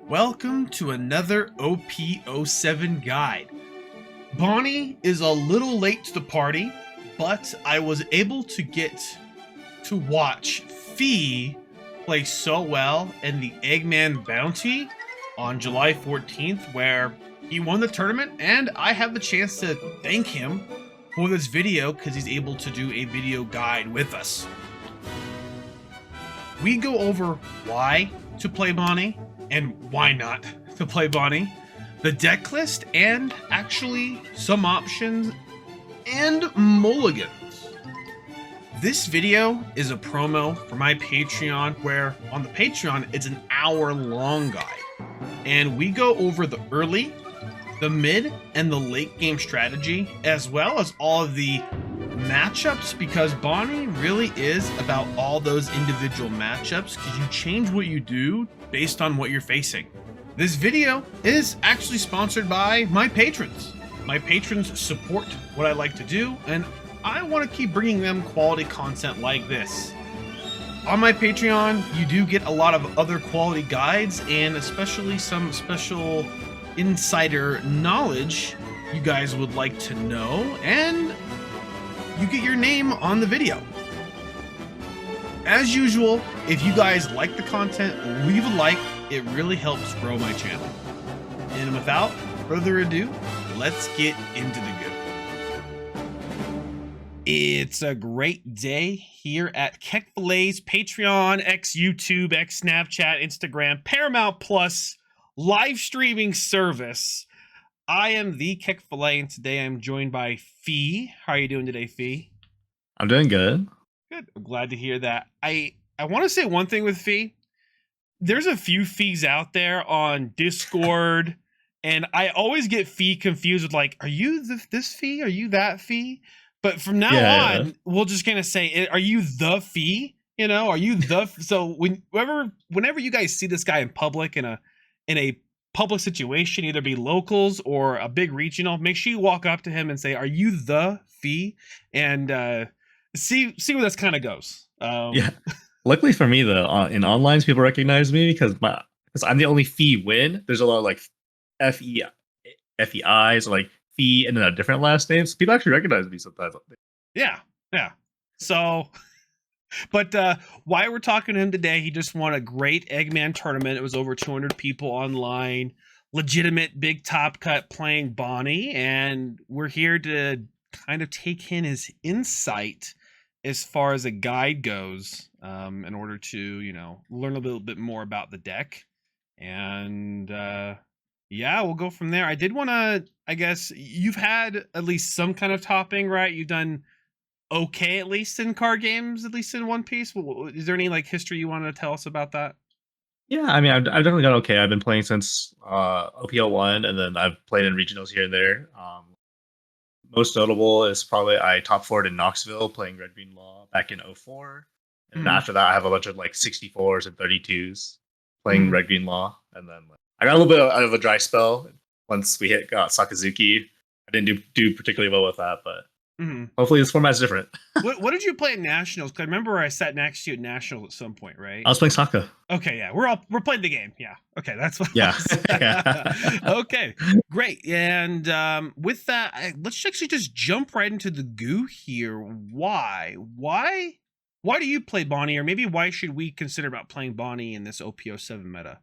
Welcome to another OP07 guide. Bonnie is a little late to the party, but I was able to get to watch Fee play so well in the Eggman Bounty on July 14th, where he won the tournament, and I have the chance to thank him for this video because he's able to do a video guide with us. We go over why to play Bonnie and why not to play Bonnie, the deck list, and actually some options and mulligans. This video is a promo for my Patreon, where on the Patreon it's an hour-long guide, and we go over the early, the mid, and the late game strategy, as well as all of the matchups, because Bonnie really is about all those individual matchups, because you change what you do based on what you're facing. This video is actually sponsored by my patrons. My patrons support what I like to do, and I want to keep bringing them quality content like this. On my Patreon, you do get a lot of other quality guides, and especially some special insider knowledge you guys would like to know, and you get your name on the video. As usual, if you guys like the content, leave a like. It really helps grow my channel. And without further ado, let's get into the good. It's a great day here at Kekfilet's Patreon, X YouTube, X Snapchat, Instagram, Paramount Plus live streaming service. I am the Kekfilet, and today I'm joined by Fee. How are you doing today, Fee? I'm doing good. Good. I'm glad to hear that. I want to say one thing with Fee. There's a few Fees out there on Discord, and I always get Fee confused with, like, are you this Fee? Are you that Fee? But from now on, we'll just kind of say, are you the Fee? You know, are you the? So whenever you guys see this guy in public in a public situation, either be locals or a big regional, make sure you walk up to him and say, are you the Fee? And see where this kind of goes. Yeah. Luckily for me, though, in online, people recognize me because I'm the only Fee win. There's a lot of like FEIs, or like Fee, and then a different last name. So people actually recognize me sometimes. Yeah. So, but why we're talking to him today, he just won a great Eggman tournament. It was over 200 people online, legitimate big top cut playing Bonnie, and we're here to kind of take in his insight as far as a guide goes, in order to, learn a little bit more about the deck. And yeah, we'll go from there. I did want to, I guess, you've had at least some kind of topping, right? You've done okay, at least in card games, at least in One Piece. Is there any like history you want to tell us about that? Yeah, I mean, I've definitely done okay. I've been playing since OP01, and then I've played in regionals here and there. Most notable is probably I top 4'd in Knoxville playing Red Green Law back in 04. And after that, I have a bunch of like 64s and 32s playing Red Green Law. And then I got a little bit out of a dry spell once we got Sakazuki. I didn't do particularly well with that, but hopefully this format's different. What did you play at Nationals? Because I remember I sat next to you at Nationals at some point, right? I was playing Saka. Okay, yeah, we're playing the game. Yeah, okay, that's what. Yeah. Okay, great. And with that, let's actually just jump right into the goo here. Why do you play Bonnie, or maybe why should we consider about playing Bonnie in this OP07 meta?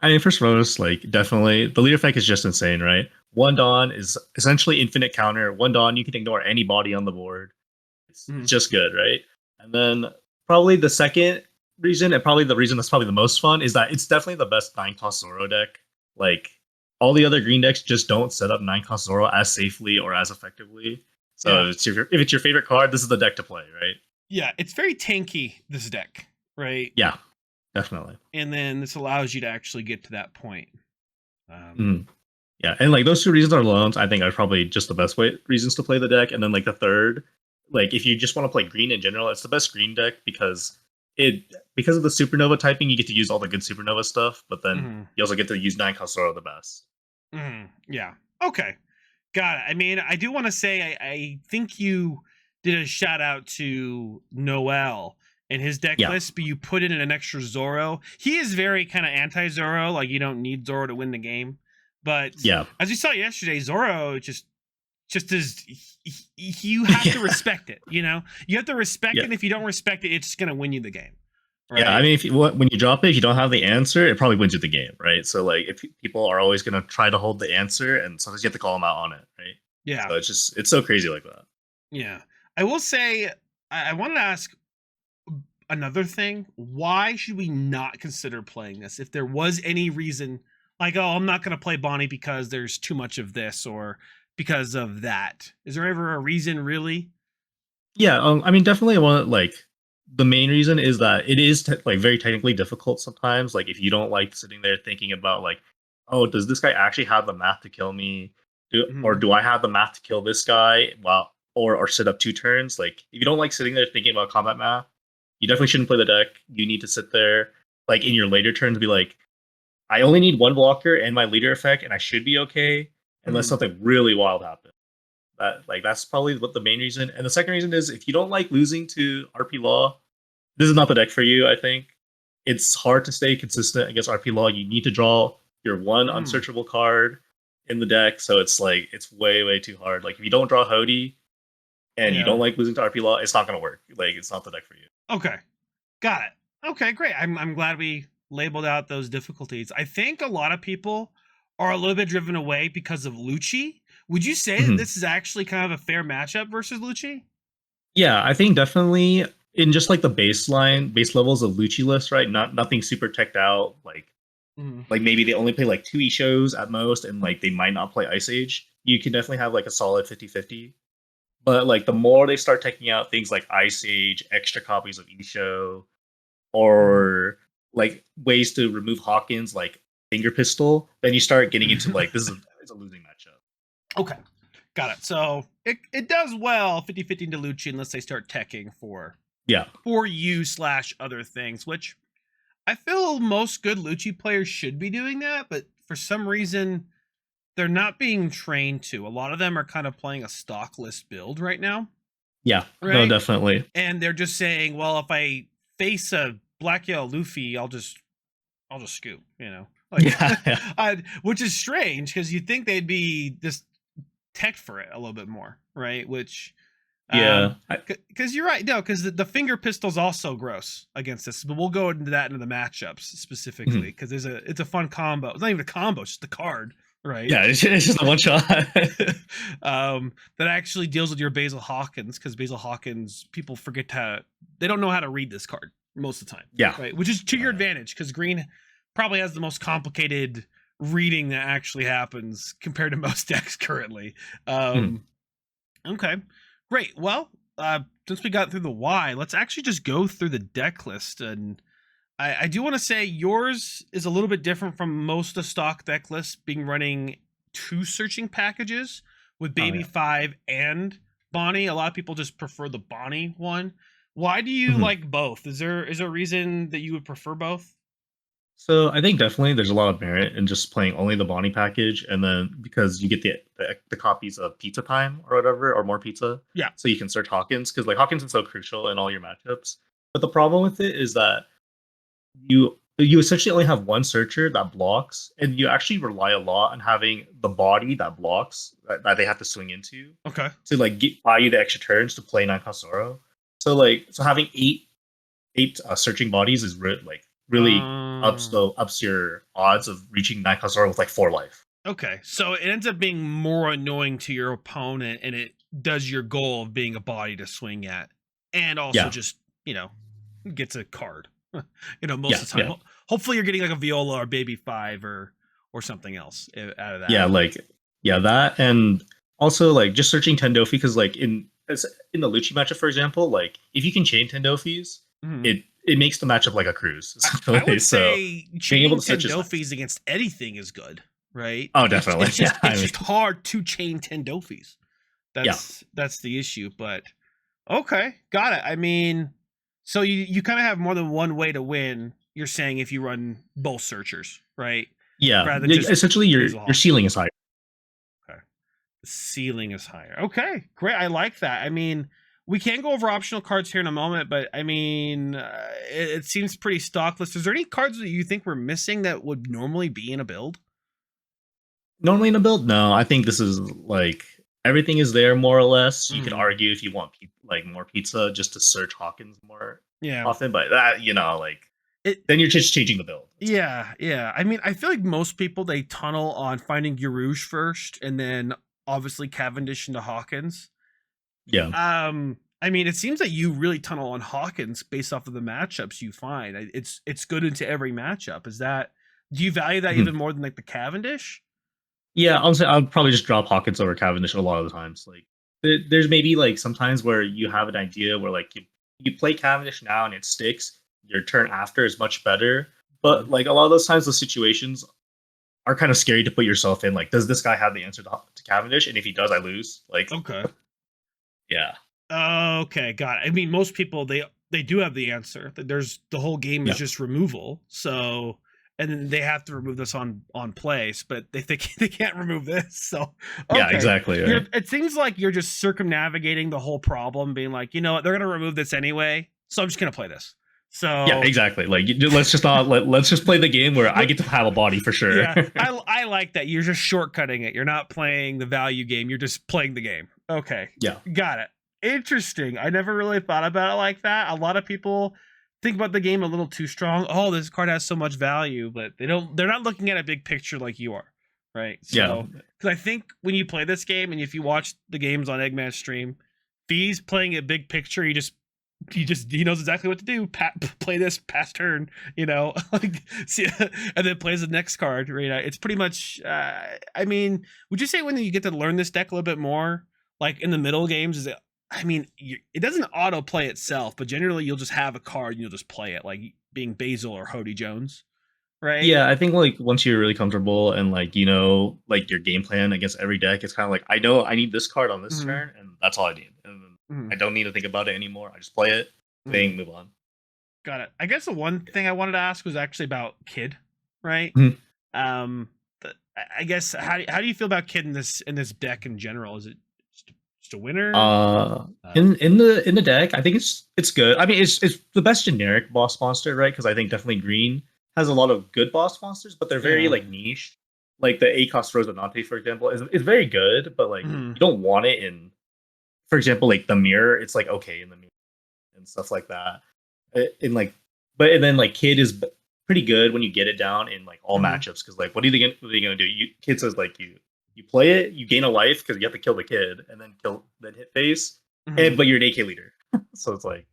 I mean, first and foremost, like, definitely the leader effect is just insane, right? One Dawn is essentially infinite counter. One Dawn, you can ignore anybody on the board. It's just good, right? And then probably the second reason, and probably the reason that's probably the most fun, is that it's definitely the best 9-cost Zoro deck. Like, all the other green decks just don't set up 9-cost Zoro as safely or as effectively. So if it's your favorite card, this is the deck to play, right? Yeah, it's very tanky, this deck, right? Yeah, definitely. And then this allows you to actually get to that point. Yeah, and like those two reasons are alone, I think, are probably just the best reasons to play the deck. And then like the third, like if you just want to play green in general, it's the best green deck because of the supernova typing, you get to use all the good supernova stuff, but then you also get to use 9-cost Zoro the best. Yeah. Okay. Got it. I mean, I do want to say I think you did a shout out to Noel in his deck Yeah. list, but you put in an extra Zoro. He is very kind of anti-Zoro, like you don't need Zoro to win the game. But Yeah. as you saw yesterday, Zoro just is you have to Yeah. respect it, you know? You have to respect Yeah. it. If you don't respect it, it's just gonna win you the game. Yeah, I Right? mean, when you drop it, if you don't have the answer, it probably wins you the game, right? So like, if people are always gonna try to hold the answer, and sometimes you have to call them out on it, right? Yeah. So it's so crazy like that. Yeah. I will say I wanted to ask another thing. Why should we not consider playing this? If there was any reason, like, oh, I'm not going to play Bonnie because there's too much of this or because of that. Is there ever a reason, really? Yeah, I mean, definitely, I want like the main reason is that it is like very technically difficult sometimes. Like, if you don't like sitting there thinking about like, oh, does this guy actually have the math to kill me, or Mhm. do I have the math to kill this guy? Well, or sit up 2 turns. Like, if you don't like sitting there thinking about combat math, you definitely shouldn't play the deck. You need to sit there like in your later turns, be like, I only need one blocker and my leader effect, and I should be okay unless Mhm. something really wild happens. That's probably what the main reason. And the second reason is if you don't like losing to RP Law, this is not the deck for you. I think it's hard to stay consistent against RP Law. You need to draw your one Mm. unsearchable card in the deck, so it's like it's way too hard. Like if you don't draw Hody and you Yeah. don't like losing to RP Law, it's not gonna work. Like it's not the deck for you. Okay. Got it. Okay, great. I'm glad we labeled out those difficulties. I think a lot of people are a little bit driven away because of Lucci. Would you say that Mhm. this is actually kind of a fair matchup versus Lucci? Yeah, I think definitely in just like the base levels of Lucci list, right? Nothing super teched out. Mhm. Like maybe they only play like 2 shows at most, and like they might not play Ice Age. You can definitely have like a solid 50-50. But like the more they start taking out things like Ice Age, extra copies of show, Mhm. or like ways to remove Hawkins, like Finger Pistol, then you start getting into like this is it's a losing matchup. Okay. Got it. So it does well 50-50 into Lucci unless they start teching Yeah, for you slash other things, which I feel most good Lucci players should be doing that, but for some reason they're not being trained to. A lot of them are kind of playing a stock list build right now, yeah, no, right? definitely. And they're just saying, well, if I face a black yellow Luffy, I'll just scoop, you know, like, Yeah, yeah, which is strange because you'd think they'd be just tech for it a little bit more, right? Which, yeah. because you're right, no, because the finger pistol's also gross against this, but we'll go into that into the matchups specifically Mhm. because it's a fun combo. It's not even a combo, it's just a card, right? Yeah, it's just a one shot. That actually deals with your Basil Hawkins because Basil Hawkins, people forget they don't know how to read this card most of the time, Yeah, right? Which is to your yeah. advantage because green probably has the most complicated reading that actually happens compared to most decks currently. Mhm. Okay, great. Well, since we got through the why, let's actually just go through the deck list. And I do want to say yours is a little bit different from most of the stock deck lists, being running 2 searching packages with Oh Baby yeah. 5 and Bonnie. A lot of people just prefer the Bonnie one. Why do you Mhm. like both? Is there a reason that you would prefer both? So I think definitely there's a lot of merit in just playing only the Bonnie package, and then because you get the copies of Pizza Time or whatever, or more pizza, Yeah. so you can search Hawkins because like Hawkins is so crucial in all your matchups. But the problem with it is that you essentially only have one searcher that blocks, and you actually rely a lot on having the body that blocks that they have to swing into Okay. to like buy you the extra turns to play Nine Kasoro. So having eight searching bodies is really ups your odds of reaching Nine Kasoro with like 4 life. Okay, so it ends up being more annoying to your opponent, and it does your goal of being a body to swing at, and also Yeah, just you know gets a card. Most yeah, of the time. yeah, Hopefully, you're getting like a Viola or Baby 5 or something else out of that. yeah. Like yeah, that and also like just searching Tendofi because like in the Lucci matchup, for example, like if you can chain Tendofis, Mhm. it makes the matchup like a cruise I essentially. would So say being able chain to search is nice. Tendofis against anything is good, right? Oh, definitely. Yeah, I It's mean, just hard to chain Tendofis. yeah, That's the issue, but okay, got it. I mean, so you kind of have more than one way to win. You're saying if you run both searchers, right? yeah. Rather than just Essentially, your Basil your Hawkins. ceiling is higher. Okay. The ceiling is higher. Okay, great. I like that. I mean, we can go over optional cards here in a moment, but I mean, it seems pretty stock list. Is there any cards that you think we're missing that would normally be in a build? Normally in a build, no. I think this is like everything is there more or less. You could Mm. argue if you want like more pizza just to search Hawkins more Yeah. often, but that like It, then you're just changing the build. yeah, yeah. I mean, I feel like most people they tunnel on finding Girouge first, and then obviously Cavendish into Hawkins. Yeah. I mean, it seems that you really tunnel on Hawkins based off of the matchups you find. It's good into every matchup. Is that do you value that even more than like the Cavendish? Yeah, I'll probably just drop Hawkins over Cavendish a lot of the times. Like there's maybe like sometimes where you have an idea where like you play Cavendish now and it sticks. Your turn after is much better, but like a lot of those times, the situations are kind of scary to put yourself in. Like, does this guy have the answer to Cavendish? And if he does, I lose. Like, Okay. yeah. Okay, got it. I mean, most people they do have the answer. There's the whole game is just removal. So and then they have to remove this on place, but they think they can't remove this. So okay. Yeah, exactly. Right? It seems like you're just circumnavigating the whole problem, being like, you know what, they're gonna remove this anyway, so I'm just gonna play this. So yeah, exactly. Like let's just not let's just play the game where I get to have a body for sure. Yeah, I like that. You're just shortcutting it. You're not playing the value game. You're just playing the game. Okay. Yeah. Got it. Interesting. I never really thought about it like that. A lot of people think about the game a little too strong. Oh, this card has so much value, but they're not looking at a big picture like you are. Right. So because I think when you play this game and if you watch the games on Eggman's stream, Fee's playing a big picture, he knows exactly what to do. Play this past turn, like see, and then plays the next card. Right, it's pretty much. I mean, would you say when you get to learn this deck a little bit more, like in the middle games, is it? I mean, it doesn't auto play itself, but generally you'll just have a card and you'll just play it, like being Basil or Hody Jones, right? Yeah, I think like once you're really comfortable and like like your game plan against every deck, it's kind of like I know I need this card on this turn, and that's all I need. And I don't need to think about it anymore. I just play it, bang, move on. Got it. I guess the one thing I wanted to ask was actually about Kid, right? I guess how do you feel about Kid in this deck in general? Is it just a winner? In the deck, I think it's good. I mean, it's the best generic boss monster, right? Because I think definitely green has a lot of good boss monsters, but they're very like niche. Like the ACOS Rosinante, for example, is very good, but like you don't want it in. For example, like the mirror, it's like okay in the mirror and stuff like that. And then like Kid is pretty good when you get it down in like all matchups because like what are they gonna do? Kid says like you play it, you gain a life because you have to kill the kid and then hit face, but you're an AK leader, so it's like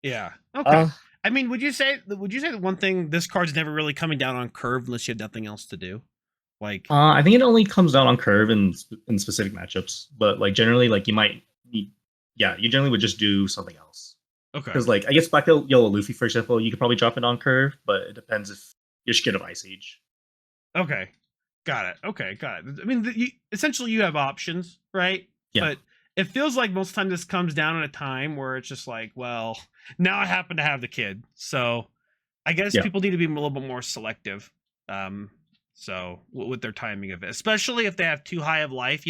okay. I mean, would you say that one thing this card's never really coming down on curve unless you have nothing else to do? Like I think it only comes down on curve in specific matchups, but like generally like you might need you generally would just do something else. Okay. Because like I guess Black Yellow Luffy, for example, you could probably drop it on curve, but it depends if you're scared of Ice Age. Okay. Got it. Okay, got it. I mean, essentially you have options, right? Yeah. But it feels like most of the time this comes down at a time where it's just like, well, now I happen to have the kid. So I guess people need to be a little bit more selective. So with their timing of it, especially if they have too high of life,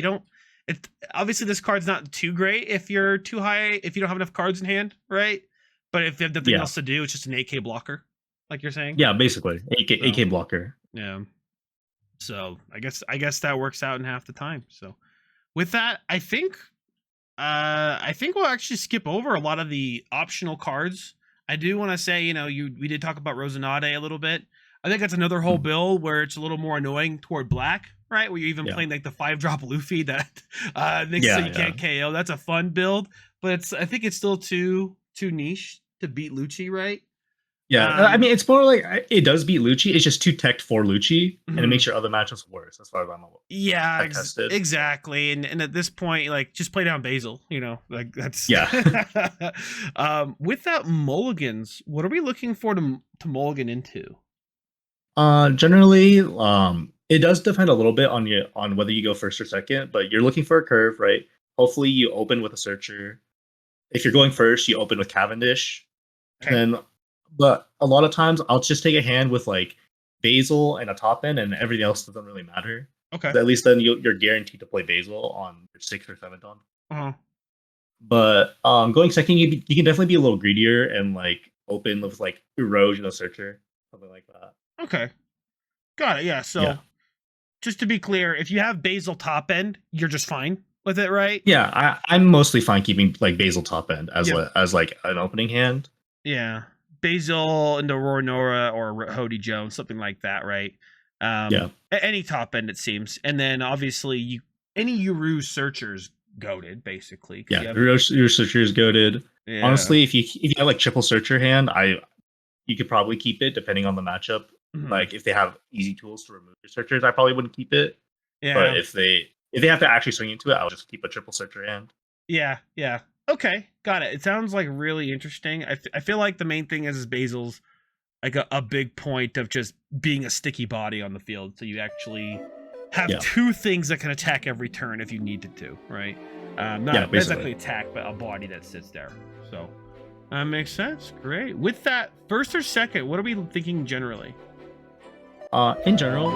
obviously this card's not too great if you're too high, if you don't have enough cards in hand, right? But if you have nothing else to do, it's just an AK blocker, like you're saying. Yeah, basically AK blocker. Yeah. So I guess that works out in half the time. So with that, I think we'll actually skip over a lot of the optional cards. I do want to say, we did talk about Rosinante a little bit. I think that's another whole build where it's a little more annoying toward black, right? Where you're even playing like the 5-drop Luffy that makes so you can't KO. That's a fun build, but I think it's still too niche to beat Lucci, right? Yeah, I mean, it's more like it does beat Lucci. It's just too teched for Lucci, and it makes your other matchups worse. As far as I'm aware. Yeah, exactly. And at this point, like, just play down Basil. Like that's with that mulligans, what are we looking for to mulligan into? Generally, it does depend a little bit on whether you go first or second, but you're looking for a curve, right? Hopefully, you open with a searcher. If you're going first, you open with Cavendish, and then. But a lot of times I'll just take a hand with like Basil and a top end, and everything else doesn't really matter. Okay. At least then you're guaranteed to play Basil on your 6th or 7th on. But going second, you can definitely be a little greedier and like open with like erosion of searcher, something like that. Okay, got it. Yeah. Yeah. So just to be clear, if you have Basil top end, you're just fine with it, right? Yeah, I'm mostly fine keeping like Basil top end as Yep. as like an opening hand. Yeah, Basil into Aurora Nora or Hody Jones, something like that, right? Yeah. Any top end it seems, and then obviously any Uru searchers goaded basically. 'Cause Yeah, you have, your searcher is goaded. yeah. Honestly, if you have like triple searcher hand, you could probably keep it depending on the matchup. Mhm. Like if they have easy tools to remove your searchers, I probably wouldn't keep it. Yeah. But if they have to actually swing into it, I'll just keep a triple searcher hand. Yeah, yeah. Okay, got it. It sounds like really interesting. I feel like the main thing is Basil's like a big point of just being a sticky body on the field, so you actually have Yeah. two things that can attack every turn if you needed to, right? Not Yeah, basically. exactly attack, but a body that sits there. So that makes sense. Great. With that, first or second, what are we thinking generally? In general,